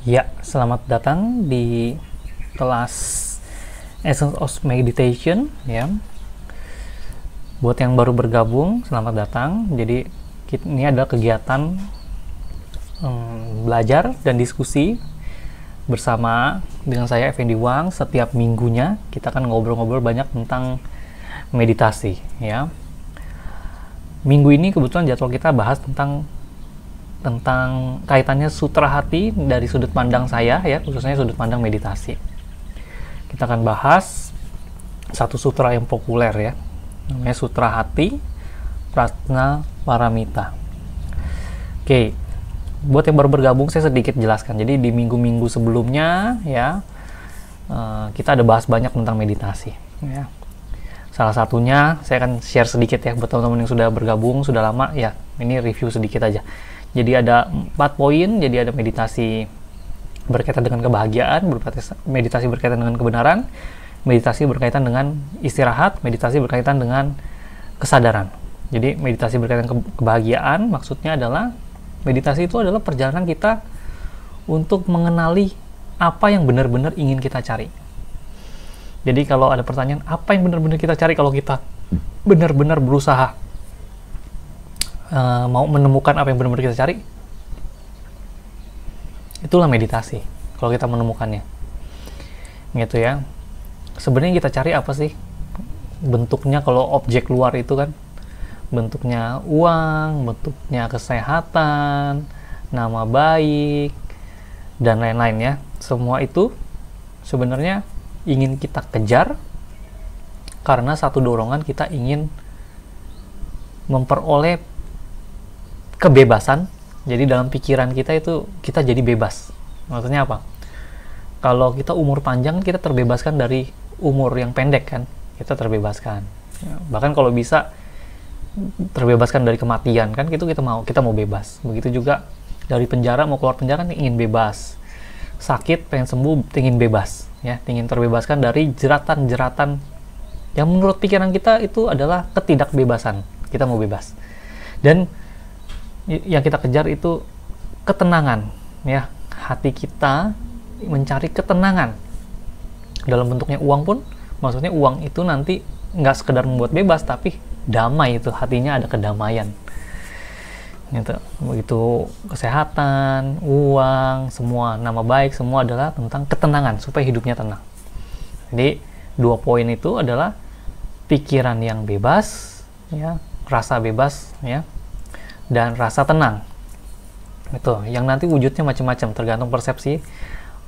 Ya, selamat datang di kelas Essence of Meditation ya. Buat yang baru bergabung, selamat datang. Jadi ini adalah kegiatan belajar dan diskusi bersama dengan saya Effendi Wang. Setiap minggunya kita akan ngobrol-ngobrol banyak tentang meditasi ya. Minggu ini kebetulan jadwal kita bahas tentang kaitannya sutra hati dari sudut pandang saya ya, khususnya sudut pandang meditasi. Kita akan bahas satu sutra yang populer ya, namanya Sutra Hati Prajna Paramita. Oke, buat yang baru bergabung saya sedikit jelaskan. Jadi di minggu-minggu sebelumnya ya, kita ada bahas banyak tentang meditasi ya. Salah satunya saya akan share sedikit ya buat teman-teman yang sudah bergabung sudah lama ya. Ini review sedikit aja. Jadi ada 4 poin. Jadi ada meditasi berkaitan dengan kebahagiaan, meditasi berkaitan dengan kebenaran, meditasi berkaitan dengan istirahat, meditasi berkaitan dengan kesadaran. Jadi meditasi berkaitan kebahagiaan maksudnya adalah meditasi itu adalah perjalanan kita untuk mengenali apa yang benar-benar ingin kita cari. Jadi kalau ada pertanyaan apa yang benar-benar kita cari, kalau kita benar-benar berusaha mau menemukan apa yang benar-benar kita cari, itulah meditasi. Kalau kita menemukannya gitu ya. Sebenarnya kita cari apa sih? Bentuknya kalau objek luar itu kan bentuknya uang, bentuknya kesehatan, nama baik, dan lain-lain ya. Semua itu sebenarnya ingin kita kejar karena satu dorongan, kita ingin memperoleh kebebasan. Jadi dalam pikiran kita itu kita jadi bebas. Maksudnya apa? Kalau kita umur panjang, kita terbebaskan dari umur yang pendek kan, kita terbebaskan. Bahkan kalau bisa terbebaskan dari kematian kan, itu kita mau bebas. Begitu juga dari penjara, mau keluar penjara kan ingin bebas. Sakit pengen sembuh, ingin bebas ya, ingin terbebaskan dari jeratan-jeratan yang menurut pikiran kita itu adalah ketidakbebasan. Kita mau bebas. Dan yang kita kejar itu ketenangan ya. Hati kita mencari ketenangan dalam bentuknya uang pun. Maksudnya uang itu nanti nggak sekedar membuat bebas, tapi damai, itu hatinya ada kedamaian gitu. Begitu kesehatan, uang, semua nama baik, semua adalah tentang ketenangan supaya hidupnya tenang. Jadi 2 poin itu adalah pikiran yang bebas ya, rasa bebas ya, dan rasa tenang. Itu yang nanti wujudnya macam-macam, tergantung persepsi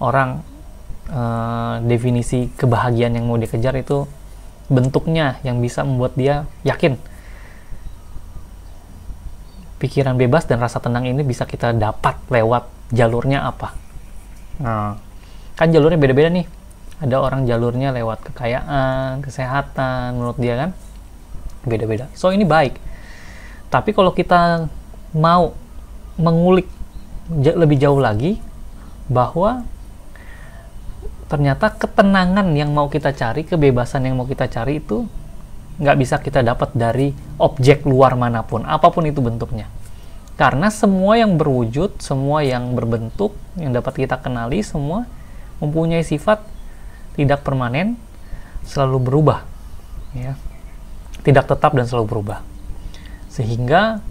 orang. Definisi kebahagiaan yang mau dikejar itu bentuknya yang bisa membuat dia yakin pikiran bebas dan rasa tenang ini bisa kita dapat lewat jalurnya apa. Nah, kan jalurnya beda-beda nih. Ada orang jalurnya lewat kekayaan, kesehatan, menurut dia kan beda-beda. So ini baik. Tapi kalau kita mau mengulik lebih jauh lagi, bahwa ternyata ketenangan yang mau kita cari, kebebasan yang mau kita cari itu nggak bisa kita dapat dari objek luar manapun, apapun itu bentuknya. Karena semua yang berwujud, semua yang berbentuk, yang dapat kita kenali, semua mempunyai sifat tidak permanen, selalu berubah ya. Tidak tetap dan selalu berubah. Sehingga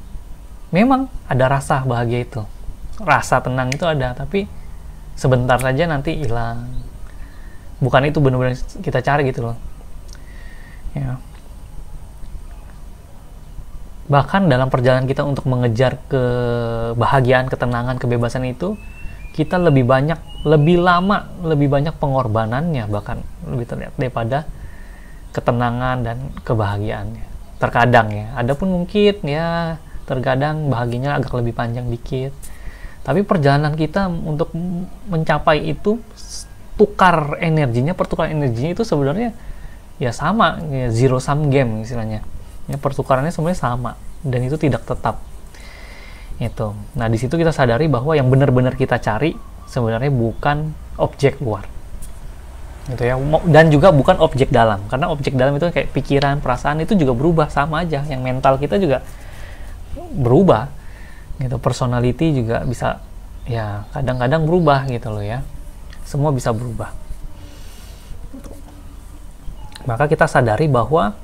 memang ada rasa bahagia itu, rasa tenang itu ada, tapi sebentar saja nanti hilang. Bukan itu benar-benar kita cari gitu loh ya. Bahkan dalam perjalanan kita untuk mengejar kebahagiaan, ketenangan, kebebasan itu, kita lebih banyak, lebih lama, lebih banyak pengorbanannya, bahkan lebih terlihat daripada ketenangan dan kebahagiaannya. Terkadang ya, adapun mungkin ya terkadang bahagianya agak lebih panjang dikit. Tapi perjalanan kita untuk mencapai itu, pertukaran energinya itu sebenarnya ya sama, ya zero sum game istilahnya. Ya, pertukarannya sebenarnya sama dan itu tidak tetap. Itu. Nah, di situ kita sadari bahwa yang benar-benar kita cari sebenarnya bukan objek luar. Gitu ya. Dan juga bukan objek dalam. Karena objek dalam itu kayak pikiran, perasaan itu juga berubah, sama aja. Yang mental kita juga berubah. Gitu. Personality juga bisa ya kadang-kadang berubah gitu loh ya. Semua bisa berubah. Maka kita sadari bahwa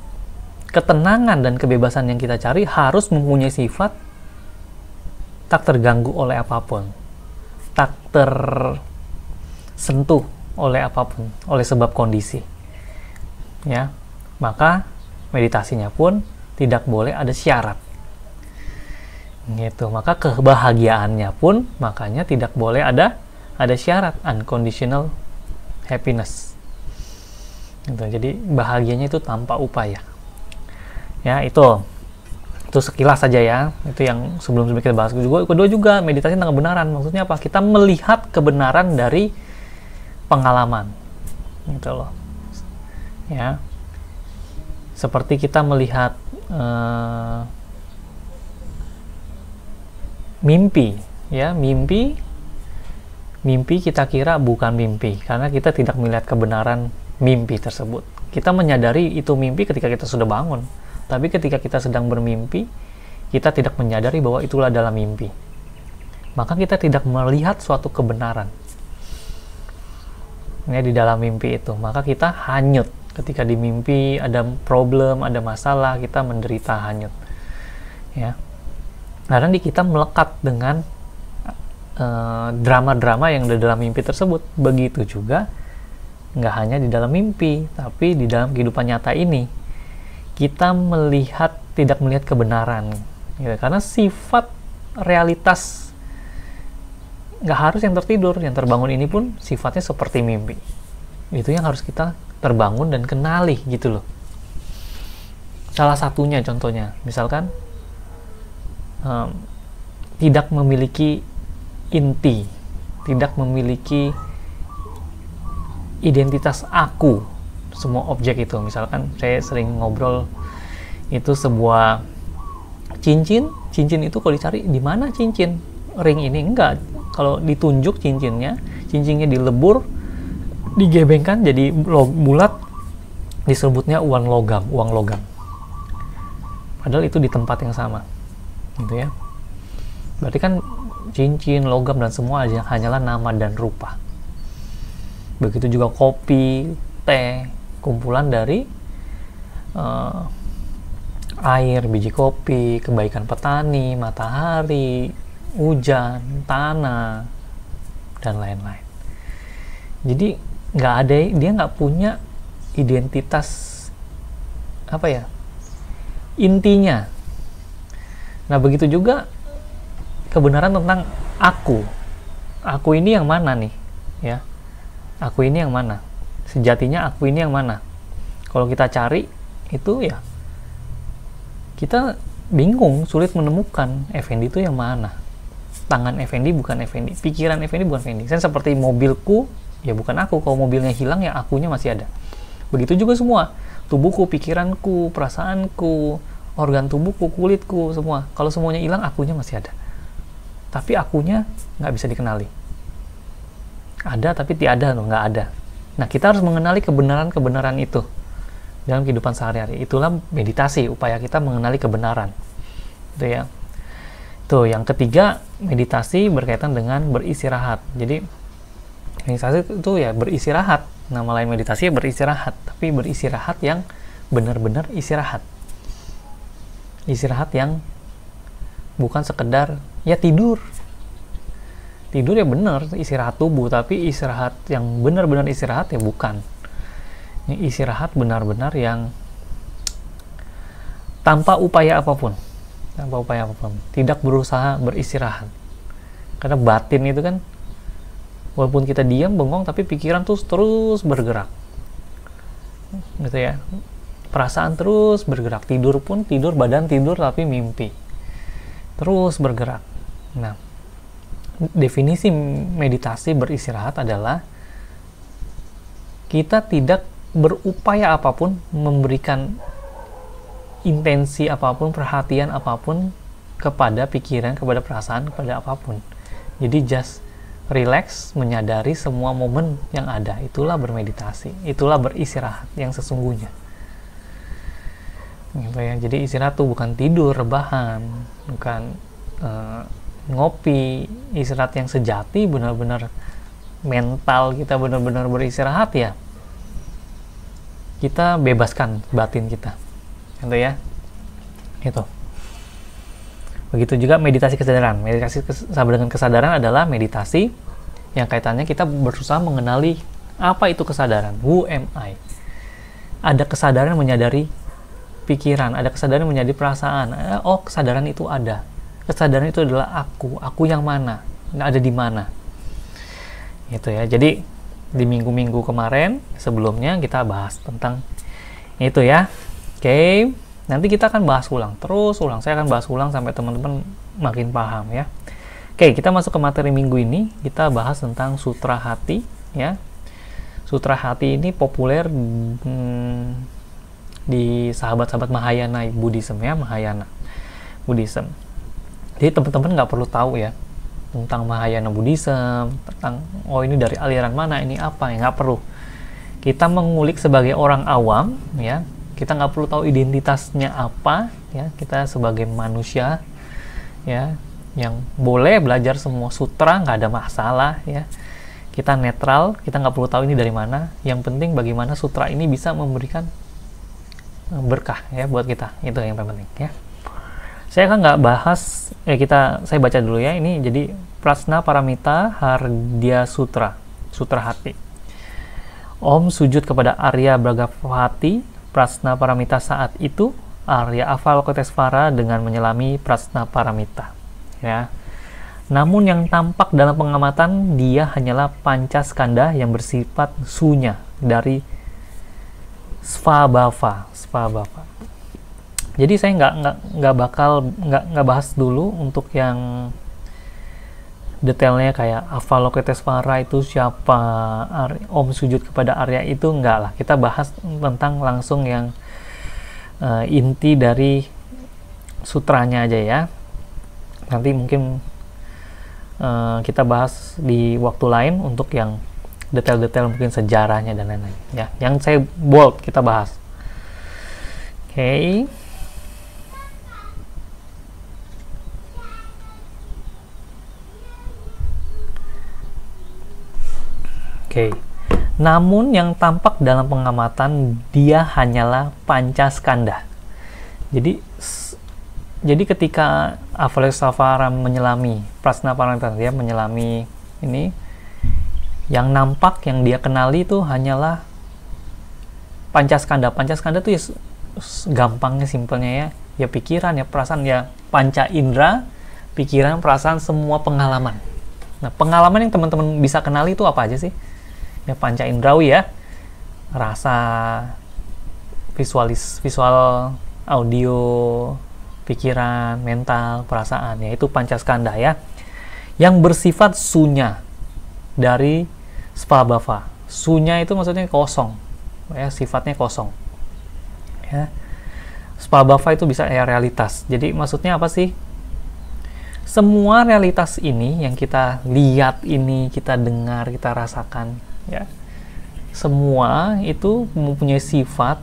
ketenangan dan kebebasan yang kita cari harus mempunyai sifat tak terganggu oleh apapun, tak tersentuh oleh apapun, oleh sebab kondisi. Ya, maka meditasinya pun tidak boleh ada syarat. Gitu. Maka kebahagiaannya pun makanya tidak boleh ada syarat, unconditional happiness. Gitu. Jadi bahagianya itu tanpa upaya. Ya, itu sekilas saja ya. Itu yang sebelum kita bahas. Kedua juga meditasi tentang kebenaran. Maksudnya apa? Kita melihat kebenaran dari pengalaman. Gitu loh. Ya. Seperti kita melihat mimpi, ya, mimpi kita kira bukan mimpi karena kita tidak melihat kebenaran mimpi tersebut. Kita menyadari itu mimpi ketika kita sudah bangun, tapi ketika kita sedang bermimpi, kita tidak menyadari bahwa itulah adalah mimpi. Maka kita tidak melihat suatu kebenaran ya di dalam mimpi itu. Maka kita hanyut. Ketika di mimpi ada problem, ada masalah, kita menderita, hanyut. Ya. Karena kita melekat dengan drama-drama yang ada dalam mimpi tersebut. Begitu juga nggak hanya di dalam mimpi, tapi di dalam kehidupan nyata ini kita tidak melihat kebenaran. Gitu. Karena sifat realitas nggak harus yang tertidur, yang terbangun ini pun sifatnya seperti mimpi. Itu yang harus kita terbangun dan kenali gitu loh. Salah satunya contohnya, misalkan tidak memiliki inti, tidak memiliki identitas aku, semua objek itu. Misalkan saya sering ngobrol itu sebuah cincin itu kalau dicari di mana cincin, ring ini enggak. Kalau ditunjuk cincinnya dilebur, digebengkan jadi bulat, disebutnya uang logam. Padahal itu di tempat yang sama, gitu ya. Berarti kan cincin, logam dan semua hanyalah nama dan rupa. Begitu juga kopi, teh, kumpulan dari air, biji kopi, kebaikan petani, matahari, hujan, tanah, dan lain-lain. Jadi dia nggak punya identitas intinya. Nah, begitu juga kebenaran tentang aku ini yang mana nih, ya, aku ini yang mana, sejatinya aku ini yang mana. Kalau kita cari itu ya kita bingung, sulit menemukan Effendi itu yang mana. Tangan Effendi bukan Effendi, pikiran Effendi bukan Effendi. Saya seperti mobilku, ya bukan aku. Kalau mobilnya hilang, ya akunya masih ada. Begitu juga semua, tubuhku, pikiranku, perasaanku, organ tubuhku, kulitku, semua. Kalau semuanya hilang, akunya masih ada. Tapi akunya nggak bisa dikenali. Ada tapi tiada, nggak ada. Nah, kita harus mengenali kebenaran-kebenaran itu dalam kehidupan sehari-hari. Itulah meditasi, upaya kita mengenali kebenaran. Itu ya. Tuh, yang ketiga, meditasi berkaitan dengan beristirahat. Jadi, meditasi itu ya beristirahat. Nama lain meditasi ya beristirahat, tapi beristirahat yang benar-benar istirahat. Istirahat yang bukan sekedar ya tidur. Tidur ya benar, istirahat tubuh, tapi istirahat yang benar-benar istirahat ya bukan. Ini istirahat benar-benar yang tanpa upaya apapun. Tidak berusaha beristirahat. Karena batin itu kan walaupun kita diam bengong, tapi pikiran terus bergerak, gitu ya. Perasaan terus bergerak. Tidur pun tidur, badan tidur tapi mimpi terus bergerak. Nah, definisi meditasi beristirahat adalah kita tidak berupaya apapun, memberikan intensi apapun, perhatian apapun kepada pikiran, kepada perasaan, kepada apapun. Jadi just relax, menyadari semua momen yang ada. Itulah bermeditasi, itulah beristirahat yang sesungguhnya. Gitu ya. Jadi istirahat itu bukan tidur, rebahan, bukan ngopi, istirahat yang sejati, benar-benar mental kita benar-benar beristirahat ya, kita bebaskan batin kita, gitu ya. Itu. Begitu juga meditasi kesadaran. Meditasi dengan kesadaran adalah meditasi yang kaitannya kita berusaha mengenali apa itu kesadaran. Who am I? Ada kesadaran menyadari pikiran, ada kesadaran menyadari perasaan. Oh, kesadaran itu ada. Kesadaran itu adalah aku yang mana, ada di mana. Gitu ya. Jadi di minggu-minggu kemarin sebelumnya kita bahas tentang itu ya. Oke. Nanti kita akan bahas ulang, terus ulang. Saya akan bahas ulang sampai teman-teman makin paham ya. Oke, kita masuk ke materi minggu ini. Kita bahas tentang Sutra Hati ya. Sutra Hati ini populer di sahabat-sahabat Mahayana Buddhism ya, Mahayana Buddhism. Jadi teman-teman nggak perlu tahu ya tentang Mahayana Buddhism, tentang oh ini dari aliran mana, ini apa ya, nggak perlu. Kita mengulik sebagai orang awam ya. Kita nggak perlu tahu identitasnya apa ya, kita sebagai manusia ya yang boleh belajar semua sutra, nggak ada masalah ya, kita netral, kita nggak perlu tahu ini dari mana, yang penting bagaimana sutra ini bisa memberikan berkah ya buat kita, itu yang paling penting ya. Saya kan nggak bahas saya baca dulu ya, ini jadi Prasna Paramita Hardya Sutra, Sutra Hati. Om sujud kepada Arya Brahmavati Prasna Paramita. Saat itu Arya Avalokitesvara dengan menyelami Prasna Paramita ya. Namun yang tampak dalam pengamatan dia hanyalah Pancaskanda yang bersifat sunya dari Svabhava. Jadi saya nggak bahas dulu untuk yang detailnya kayak Avalokitesvara itu siapa, Om sujud kepada Arya itu enggak lah. Kita bahas tentang langsung yang inti dari sutranya aja ya. Nanti mungkin kita bahas di waktu lain untuk yang detail-detail mungkin sejarahnya dan lain-lain ya. Yang saya bold kita bahas. Oke. Oke. Namun yang tampak dalam pengamatan dia hanyalah Pancaskanda. Jadi ketika Avalokitesvara menyelami Prasna Paramita, dia menyelami ini, yang nampak yang dia kenali itu hanyalah Pancaskanda. Pancaskanda itu ya gampangnya, simpelnya ya pikiran, ya perasaan, ya panca indera, pikiran, perasaan, semua pengalaman. Nah, pengalaman yang teman-teman bisa kenali itu apa aja sih? Ya panca indrawi ya, rasa, visual, audio, pikiran, mental, perasaan, ya itu Pancaskanda ya, yang bersifat sunya dari Svabhava. Sunya itu maksudnya kosong ya, sifatnya kosong ya. Svabhava itu bisa ya realitas. Jadi maksudnya apa sih? Semua realitas ini yang kita lihat ini, kita dengar, kita rasakan ya, semua itu mempunyai sifat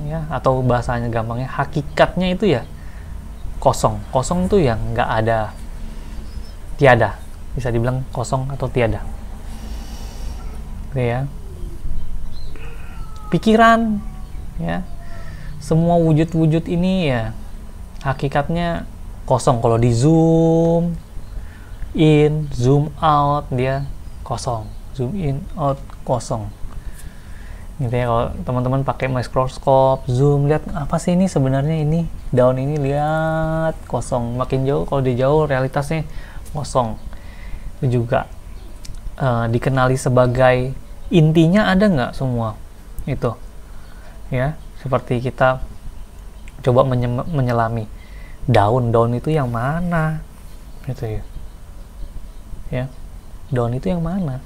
ya, atau bahasanya gampangnya hakikatnya itu ya kosong. Kosong itu yang nggak ada, tiada, bisa dibilang kosong atau tiada. Oke ya. Pikiran ya, semua wujud-wujud ini ya hakikatnya kosong. Kalau di zoom in, zoom out, dia kosong. Zoom in, out, kosong. Gitu ya, kalau teman-teman pakai mikroskop, zoom, lihat apa sih ini sebenarnya, ini daun ini, lihat kosong. Makin jauh, kalau di jauh realitasnya kosong. Itu juga dikenali sebagai intinya ada nggak semua itu ya. Seperti kita coba menyelami daun itu yang mana gitu ya, daun itu yang mana,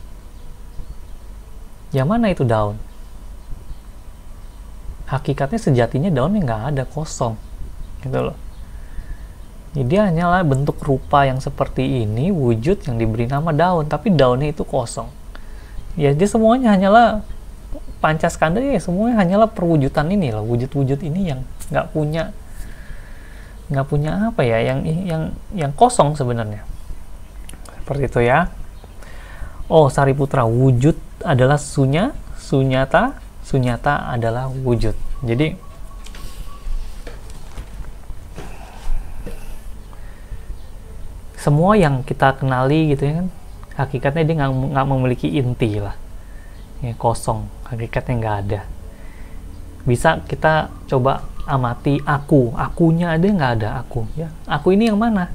yang mana itu daun, hakikatnya sejatinya daunnya nggak ada, kosong gitu loh. Jadi dia hanyalah bentuk rupa yang seperti ini, wujud yang diberi nama daun, tapi daunnya itu kosong ya. Dia semuanya hanyalah Pancaskanda ya, semuanya hanyalah perwujudan ini loh, wujud-wujud ini yang nggak punya apa ya, yang kosong sebenarnya seperti itu ya. Oh, Sariputra, wujud adalah sunyata, sunyata adalah wujud. Jadi semua yang kita kenali gitu ya kan, hakikatnya dia nggak memiliki inti lah, ya, kosong, hakikatnya nggak ada. Bisa kita coba amati akunya ada nggak ada aku, ya, aku ini yang mana?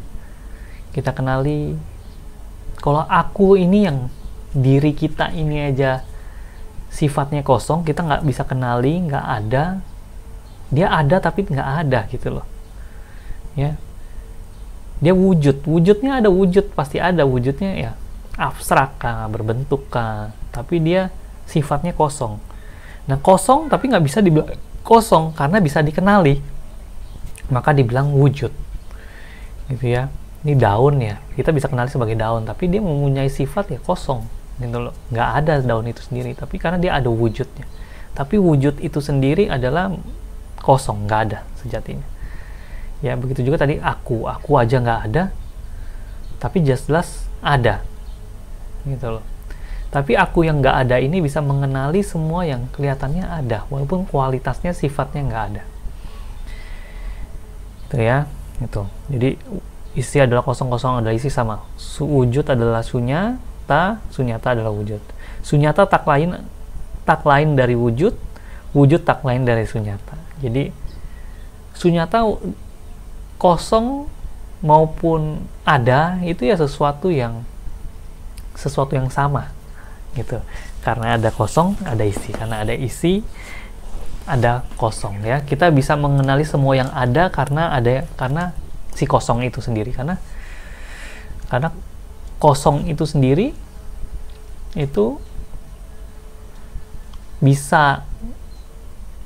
Kita kenali. Kalau aku ini yang diri kita ini aja sifatnya kosong, kita nggak bisa kenali, nggak ada. Dia ada tapi nggak ada gitu loh, ya. Dia wujudnya ada, wujud pasti ada, wujudnya ya abstrak kah, berbentuk kah, tapi dia sifatnya kosong. Nah, kosong tapi nggak bisa dibilang kosong karena bisa dikenali, maka dibilang wujud gitu ya. Ini daun ya, kita bisa kenali sebagai daun, tapi dia mempunyai sifat ya kosong gitu loh, nggak ada daun itu sendiri, tapi karena dia ada wujudnya. Tapi wujud itu sendiri adalah kosong, nggak ada sejatinya. Ya, begitu juga tadi aku aja nggak ada, tapi jelas ada gitu loh. Tapi aku yang nggak ada ini bisa mengenali semua yang kelihatannya ada, walaupun kualitasnya sifatnya nggak ada. Itu ya, itu. Jadi isi adalah kosong, kosong adalah isi, sama. Wujud adalah sunyata, sunyata adalah wujud. Sunyata tak lain dari wujud, wujud tak lain dari sunyata. Jadi sunyata kosong maupun ada itu ya sesuatu yang sama gitu. Karena ada kosong ada isi, karena ada isi ada kosong ya. Kita bisa mengenali semua yang ada karena si kosong itu sendiri, karena kosong itu sendiri itu bisa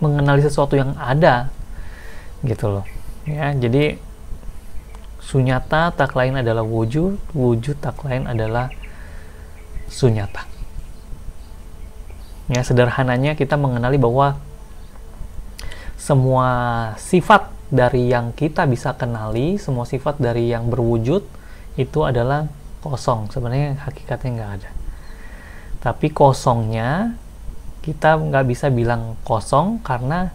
mengenali sesuatu yang ada gitu loh ya. Jadi sunyata tak lain adalah wujud, wujud tak lain adalah sunyata. Ya, sederhananya kita mengenali bahwa semua sifat dari yang kita bisa kenali, semua sifat dari yang berwujud itu adalah kosong. Sebenarnya hakikatnya nggak ada. Tapi kosongnya kita nggak bisa bilang kosong, karena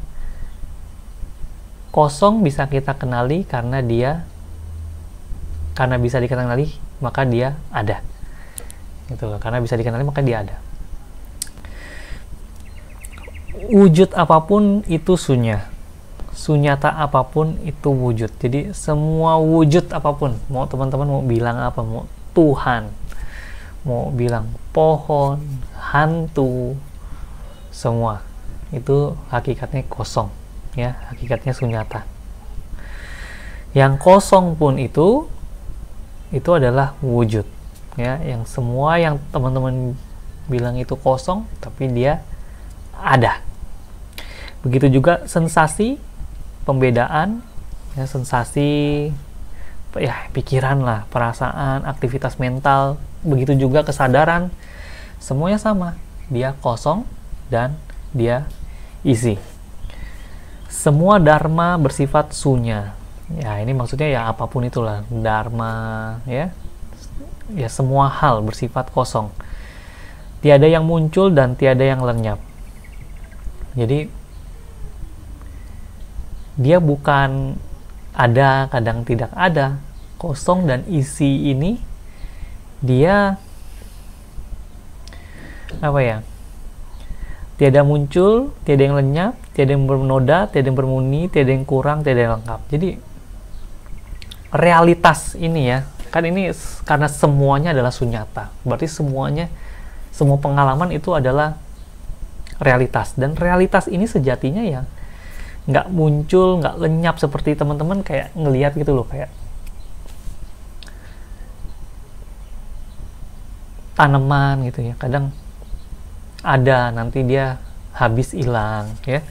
kosong bisa kita kenali karena bisa dikenali maka dia ada gitu loh. Karena bisa dikenali maka dia ada. Wujud apapun itu sunyata apapun itu wujud. Jadi semua wujud apapun, mau teman-teman mau bilang apa, mau Tuhan, mau bilang pohon, hantu, semua itu hakikatnya kosong ya, hakikatnya sunyata. Yang kosong pun itu adalah wujud ya. Yang semua yang teman-teman bilang itu kosong tapi dia ada. Begitu juga sensasi, pembedaan ya, sensasi ya, pikiran lah, perasaan, aktivitas mental, begitu juga kesadaran, semuanya sama, dia kosong dan dia isi. Semua dharma bersifat sunya. Ya, ini maksudnya ya apapun itulah dharma ya. Ya, semua hal bersifat kosong. Tiada yang muncul dan tiada yang lenyap. Jadi dia bukan ada kadang tidak ada. Kosong dan isi ini dia apa ya? Tiada muncul, tiada yang lenyap, tiada yang bernoda, tiada yang bermuni, tiada yang kurang, tiada yang lengkap. Jadi realitas ini ya, kan ini karena semuanya adalah sunyata, berarti semua pengalaman itu adalah realitas, dan realitas ini sejatinya ya nggak muncul, nggak lenyap seperti teman-teman kayak ngelihat gitu loh, kayak tanaman gitu ya, kadang ada nanti dia habis hilang ya.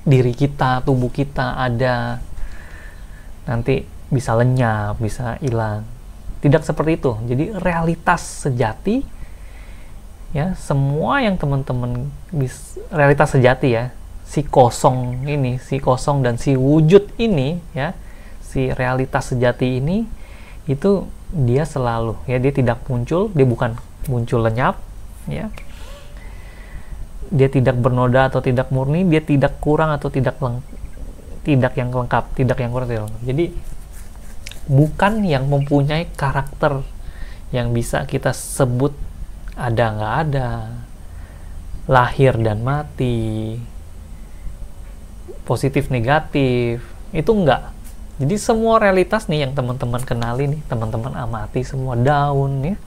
Diri kita, tubuh kita ada, nanti bisa lenyap, bisa hilang. Tidak seperti itu. Jadi realitas sejati ya, semua yang teman-teman realitas sejati ya, si kosong ini, si kosong dan si wujud ini ya, si realitas sejati ini itu dia selalu, ya, dia tidak muncul, dia bukan muncul lenyap, ya, dia tidak bernoda atau tidak murni, dia tidak kurang atau tidak yang lengkap, tidak yang kurang, tidak lengkap. Jadi bukan yang mempunyai karakter yang bisa kita sebut ada nggak ada, lahir dan mati, positif negatif, itu enggak. Jadi semua realitas nih yang teman-teman kenali nih, teman-teman amati semua daun, ya.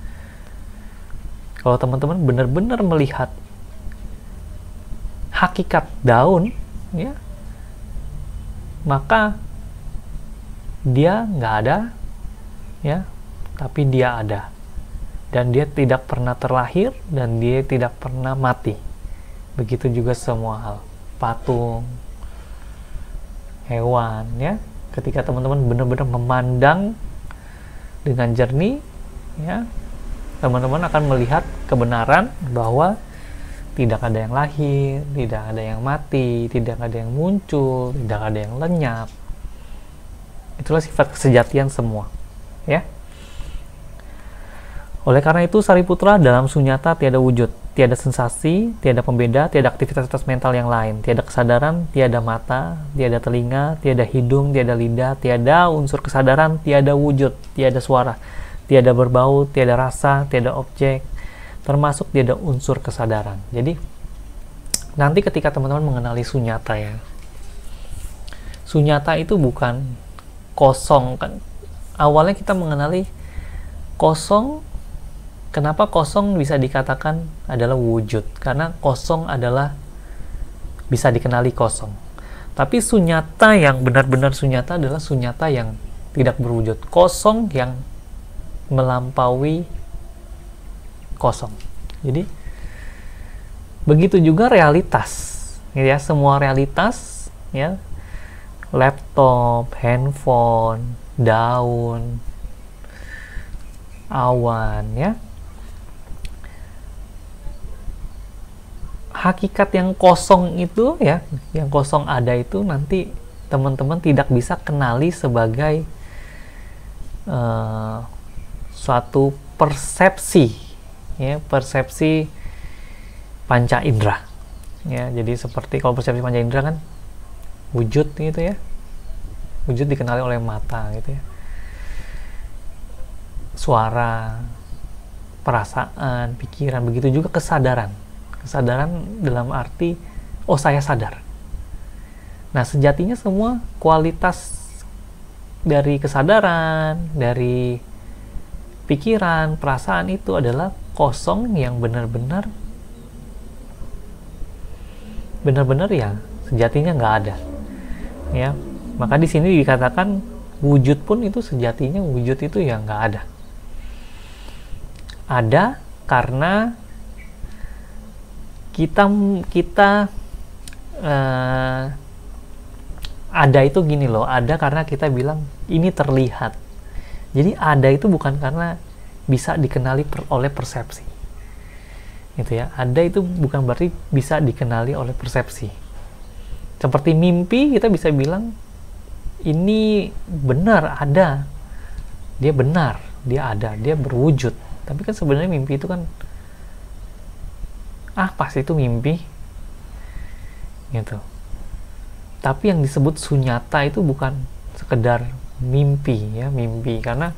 Kalau teman-teman benar-benar melihat hakikat daun, ya, maka dia nggak ada, ya, tapi dia ada, dan dia tidak pernah terlahir, dan dia tidak pernah mati. Begitu juga semua hal, patung, hewan, ya. Ketika teman-teman benar-benar memandang dengan jernih, ya, teman-teman akan melihat kebenaran bahwa tidak ada yang lahir, tidak ada yang mati, tidak ada yang muncul, tidak ada yang lenyap. Itulah sifat kesejatian semua, ya. Oleh karena itu, Sariputra, dalam sunyata tiada wujud, tiada sensasi, tiada pembeda, tiada aktivitas mental yang lain, tiada kesadaran, tiada mata, tiada telinga, tiada hidung, tiada lidah, tiada unsur kesadaran, tiada wujud, tiada suara, tiada berbau, tiada rasa, tiada objek, termasuk tiada unsur kesadaran. Jadi nanti ketika teman-teman mengenali sunyata, ya, sunyata itu bukan kosong, kan. Awalnya kita mengenali kosong. Kenapa kosong bisa dikatakan adalah wujud? Karena kosong adalah bisa dikenali kosong. Tapi sunyata yang benar-benar sunyata adalah sunyata yang tidak berwujud, kosong yang melampaui kosong. Jadi begitu juga realitas, ya, semua realitas, ya, laptop, handphone, daun, awan, ya, hakikat yang kosong itu, ya, yang kosong ada itu nanti teman-teman tidak bisa kenali sebagai suatu persepsi, ya, persepsi panca indera, ya. Jadi seperti kalau persepsi panca indera kan wujud gitu, ya, wujud dikenali oleh mata gitu, ya, suara, perasaan, pikiran, begitu juga kesadaran dalam arti oh saya sadar. Nah, sejatinya semua kualitas dari kesadaran, dari pikiran, perasaan itu adalah kosong yang benar-benar ya sejatinya nggak ada, ya. Maka di sini dikatakan wujud pun itu sejatinya wujud itu ya nggak ada. Ada karena kita ada itu gini loh, ada karena kita bilang ini terlihat. Jadi ada itu bukan karena bisa dikenali oleh persepsi, gitu, ya. Ada itu bukan berarti bisa dikenali oleh persepsi. Seperti mimpi, kita bisa bilang ini benar, ada, dia benar, dia ada, dia berwujud. Tapi kan sebenarnya mimpi itu kan pasti itu mimpi, gitu. Tapi yang disebut sunyata itu bukan sekedar mimpi, ya, mimpi karena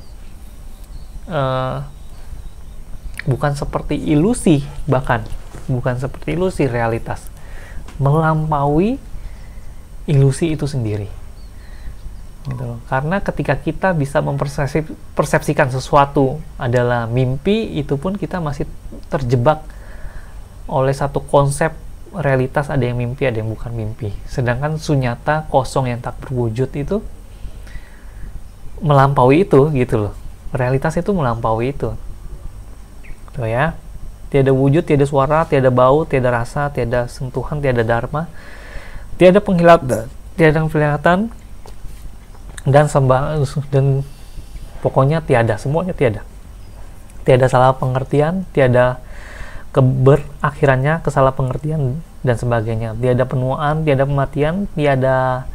bukan seperti ilusi, bahkan bukan seperti ilusi, realitas melampaui ilusi itu sendiri, gitu. Karena ketika kita bisa mempersepsikan sesuatu adalah mimpi, itu pun kita masih terjebak oleh satu konsep realitas, ada yang mimpi, ada yang bukan mimpi. Sedangkan sunyata, kosong yang tak berwujud itu melampaui itu, gitu loh. Realitas itu melampaui itu. Tuh, ya. Tiada wujud, tiada suara, tiada bau, tiada rasa, tiada sentuhan, tiada dharma, tiada penglihatan, dan pokoknya tiada, semuanya tiada. Tiada salah pengertian, tiada keberakhirannya, kesalah pengertian, dan sebagainya. Tiada penuaan, tiada kematian, tiada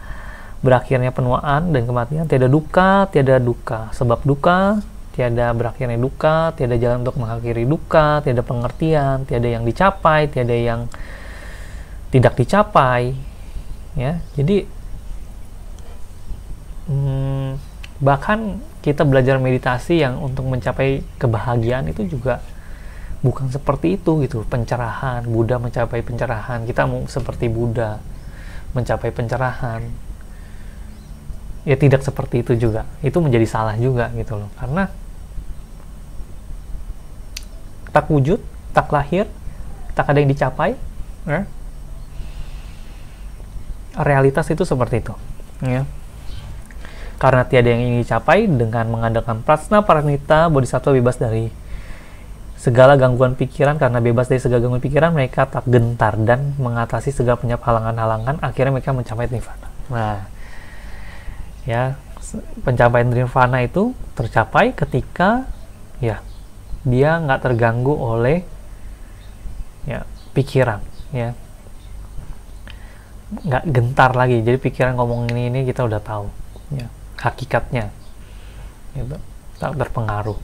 berakhirnya penuaan dan kematian, tiada duka sebab duka, tiada berakhirnya duka, tiada jalan untuk mengakhiri duka, tiada pengertian, tiada yang dicapai, tiada yang tidak dicapai, ya. Jadi bahkan kita belajar meditasi yang untuk mencapai kebahagiaan itu juga bukan seperti itu gitu. Pencerahan, Buddha mencapai pencerahan, kita mau seperti Buddha mencapai pencerahan, ya tidak seperti itu juga. Itu menjadi salah juga gitu loh, karena tak wujud, tak lahir, tak ada yang dicapai, ya. Realitas itu seperti itu, ya. Karena tiada yang ingin dicapai, dengan mengadakan prajna paramita, bodhisattva bebas dari segala gangguan pikiran. Karena bebas dari segala gangguan pikiran, mereka tak gentar dan mengatasi segala halangan-halangan. Akhirnya mereka mencapai nirvana. Nah, ya, pencapaian nirvana itu tercapai ketika ya dia nggak terganggu oleh ya pikiran, ya, nggak gentar lagi. Jadi pikiran ngomong ini kita udah tahu, ya, hakikatnya, gitu, tak terpengaruh.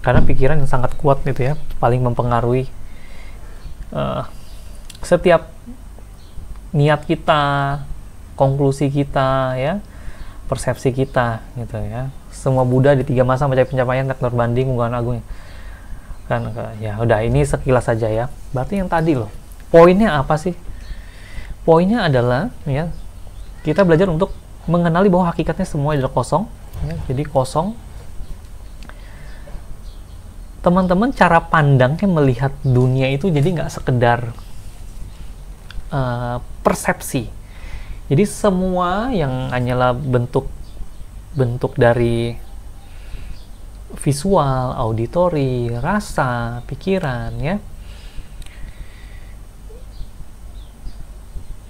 Karena pikiran yang sangat kuat gitu ya, paling mempengaruhi setiap niat kita, konklusi kita, ya, persepsi kita, gitu ya. Semua Buddha di 3 masa mencapai pencapaian tak terbanding hubungan agung. Kan ya udah, ini sekilas saja ya. Berarti yang tadi loh, poinnya apa sih? Poinnya adalah ya, kita belajar untuk mengenali bahwa hakikatnya semua adalah kosong, ya. Jadi kosong. Teman-teman cara pandangnya melihat dunia itu jadi nggak sekedar persepsi. Jadi semua yang hanyalah bentuk dari visual, auditori, rasa, pikiran, ya,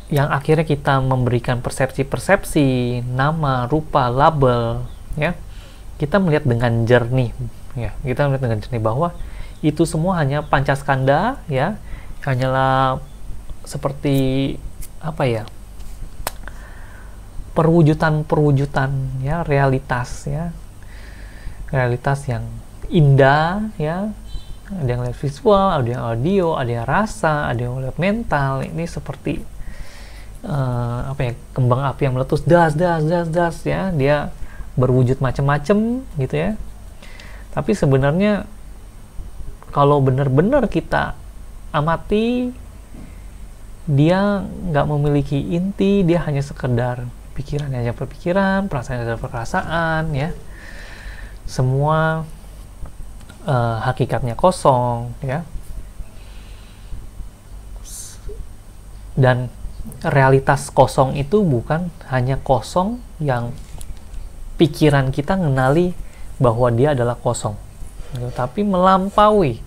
yang akhirnya kita memberikan persepsi-persepsi, nama, rupa, label, ya, kita melihat dengan jernih, ya, kita melihat dengan jernih bahwa itu semua hanya pancaskanda, ya, hanyalah seperti apa ya, perwujudan ya, realitas, ya, realitas yang indah, ya. Ada yang lihat visual, ada yang audio, ada yang rasa, ada yang lihat mental. Ini seperti apa ya, kembang api yang meletus, das, ya, dia berwujud macam-macam gitu ya. Tapi sebenarnya kalau benar-benar kita amati, dia nggak memiliki inti, dia hanya sekedar pikiran aja berpikiran, perasaan aja perasaan, ya. Semua hakikatnya kosong, ya. Dan realitas kosong itu bukan hanya kosong yang pikiran kita mengenali bahwa dia adalah kosong, gitu, tapi melampaui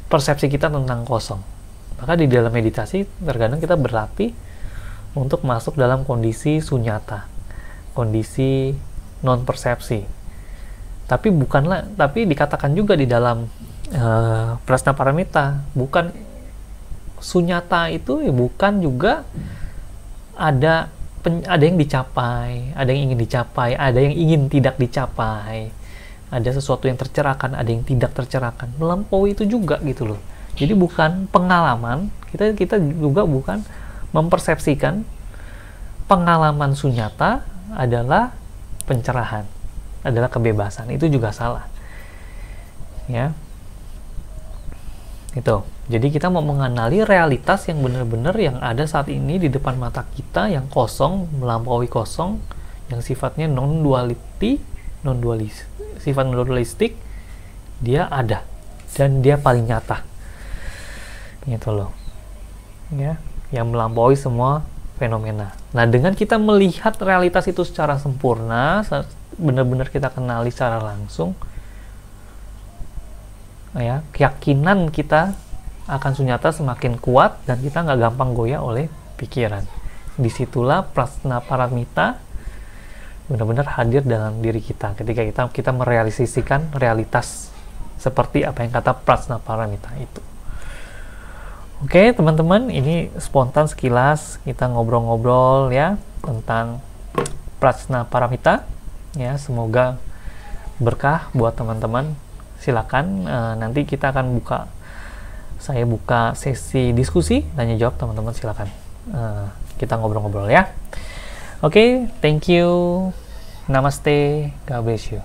persepsi kita tentang kosong. Maka di dalam meditasi terkadang kita berlatih untuk masuk dalam kondisi sunyata, kondisi non persepsi. Tapi dikatakan juga di dalam prajna paramita, bukan sunyata itu ya, bukan juga ada yang dicapai, ada yang ingin dicapai, ada yang ingin tidak dicapai, ada sesuatu yang tercerahkan, ada yang tidak tercerahkan, melampaui itu juga gitu loh. Jadi bukan pengalaman, kita juga bukan mempersepsikan pengalaman sunyata adalah pencerahan, adalah kebebasan. Itu juga salah, ya. Itu. Jadi kita mau mengenali realitas yang benar-benar yang ada saat ini di depan mata kita, yang kosong, melampaui kosong, yang sifatnya sifat non-dualistik, dia ada dan dia paling nyata, gitu loh, ya, yang melampaui semua fenomena. Nah, dengan kita melihat realitas itu secara sempurna, benar-benar kita kenali secara langsung, ya, keyakinan kita akan sunyata semakin kuat dan kita nggak gampang goyah oleh pikiran. Disitulah prajna paramita benar-benar hadir dalam diri kita ketika kita merealisasikan realitas seperti apa yang kata prajna paramita itu. Oke, teman-teman, ini spontan sekilas kita ngobrol-ngobrol ya tentang Prajna Paramita. Ya, semoga berkah buat teman-teman. Silakan nanti kita akan saya buka sesi diskusi tanya jawab, teman-teman silakan kita ngobrol-ngobrol ya. Oke, thank you. Namaste. God bless you.